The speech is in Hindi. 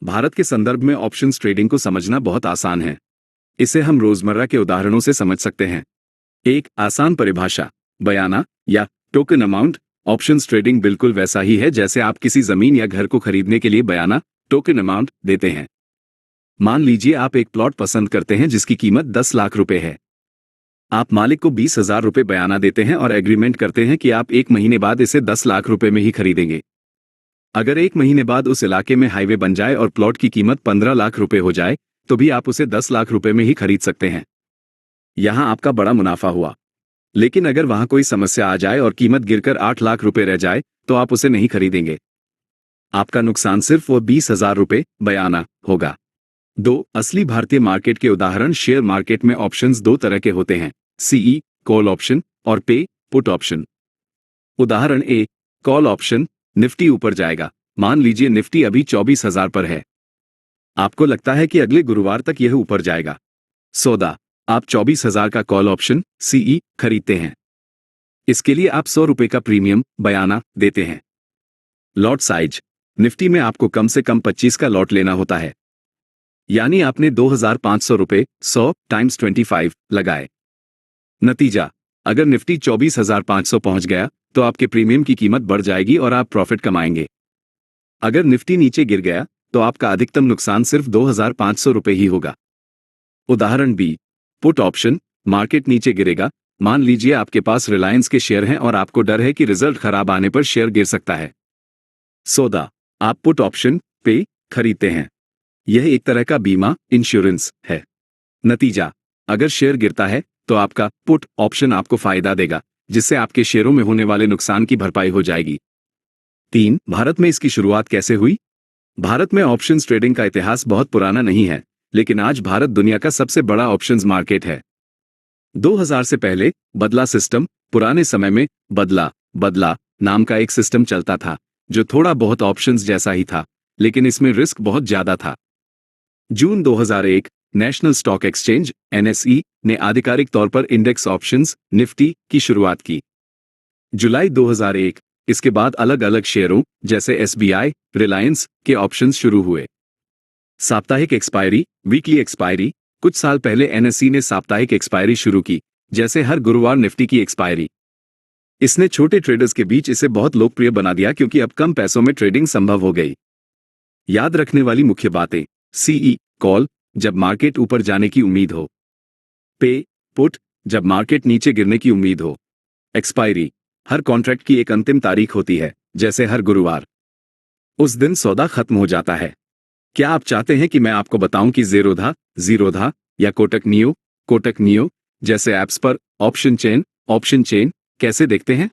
भारत के संदर्भ में ऑप्शंस ट्रेडिंग को समझना बहुत आसान है। इसे हम रोजमर्रा के उदाहरणों से समझ सकते हैं। एक आसान परिभाषा, बयाना या टोकन अमाउंट। ऑप्शंस ट्रेडिंग बिल्कुल वैसा ही है जैसे आप किसी जमीन या घर को खरीदने के लिए बयाना, टोकन अमाउंट देते हैं। मान लीजिए आप एक प्लॉट पसंद करते हैं जिसकी कीमत 10 लाख रुपए है। आप मालिक को 20,000 रुपए बयाना देते हैं और एग्रीमेंट करते हैं कि आप 1 महीने बाद इसे 10 लाख रुपए में ही खरीदेंगे। अगर 1 महीने बाद उस इलाके में हाईवे बन जाए और प्लॉट की कीमत 15 लाख रुपए हो जाए तो भी आप उसे 10 लाख रुपए में ही खरीद सकते हैं। यहां आपका बड़ा मुनाफा हुआ। लेकिन अगर वहां कोई समस्या आ जाए और कीमत गिरकर 8 लाख रुपए रह जाए तो आप उसे नहीं खरीदेंगे। आपका नुकसान सिर्फ वो 20,000 रुपए बयाना होगा। 2 असली भारतीय मार्केट के उदाहरण। शेयर मार्केट में ऑप्शंस 2 तरह के होते हैं, सीई कॉल ऑप्शन और पे पुट ऑप्शन। उदाहरण ए, कॉल ऑप्शन। निफ्टी ऊपर जाएगा। मान लीजिए निफ्टी अभी 24,000 पर है। आपको लगता है कि अगले गुरुवार तक यह ऊपर जाएगा। सौदा, आप 24,000 का कॉल ऑप्शन सीई खरीदते हैं। इसके लिए आप 100 रुपए का प्रीमियम बयाना देते हैं। लॉट साइज, निफ्टी में आपको कम से कम 25 का लॉट लेना होता है। यानी आपने 2,500 रुपए 100 × 25 लगाए। नतीजा, अगर निफ्टी 24,500 पहुंच गया तो आपके प्रीमियम की कीमत बढ़ जाएगी और आप प्रॉफिट कमाएंगे। अगर निफ्टी नीचे गिर गया तो आपका अधिकतम नुकसान सिर्फ 2,500 रुपए ही होगा। उदाहरण बी, पुट ऑप्शन। मार्केट नीचे गिरेगा। मान लीजिए आपके पास रिलायंस के शेयर हैं और आपको डर है कि रिजल्ट खराब आने पर शेयर गिर सकता है। सौदा, आप पुट ऑप्शन पे खरीदते हैं। यह एक तरह का बीमा, इंश्योरेंस है। नतीजा, अगर शेयर गिरता है तो आपका पुट ऑप्शन आपको फायदा देगा, जिससे आपके शेयरों में होने वाले नुकसान की भरपाई हो जाएगी। 3 भारत में इसकी शुरुआत कैसे हुई? भारत में ऑप्शंस ट्रेडिंग का इतिहास बहुत पुराना नहीं है, लेकिन आज भारत दुनिया का सबसे बड़ा ऑप्शंस मार्केट है। 2000 से पहले बदला सिस्टम, पुराने समय में बदला नाम का एक सिस्टम चलता था जो थोड़ा बहुत ऑप्शंस जैसा ही था, लेकिन इसमें रिस्क बहुत ज्यादा था। जून 2001 नेशनल स्टॉक एक्सचेंज एनएसई ने आधिकारिक तौर पर इंडेक्स ऑप्शंस निफ्टी की शुरुआत की। जुलाई 2001 इसके बाद अलग अलग शेयरों जैसे एसबीआई, रिलायंस के ऑप्शंस शुरू हुए। साप्ताहिक एक्सपायरी, वीकली एक्सपायरी। कुछ साल पहले एनएसई ने साप्ताहिक एक्सपायरी शुरू की, जैसे हर गुरुवार निफ्टी की एक्सपायरी। इसने छोटे ट्रेडर्स के बीच इसे बहुत लोकप्रिय बना दिया क्योंकि अब कम पैसों में ट्रेडिंग संभव हो गई। याद रखने वाली मुख्य बातें, सीई कॉल, जब मार्केट ऊपर जाने की उम्मीद हो। पे पुट, जब मार्केट नीचे गिरने की उम्मीद हो। एक्सपायरी, हर कॉन्ट्रैक्ट की एक अंतिम तारीख होती है, जैसे हर गुरुवार। उस दिन सौदा खत्म हो जाता है। क्या आप चाहते हैं कि मैं आपको बताऊं कि जीरोधा या कोटक नियो जैसे ऐप्स पर ऑप्शन चेन कैसे देखते हैं?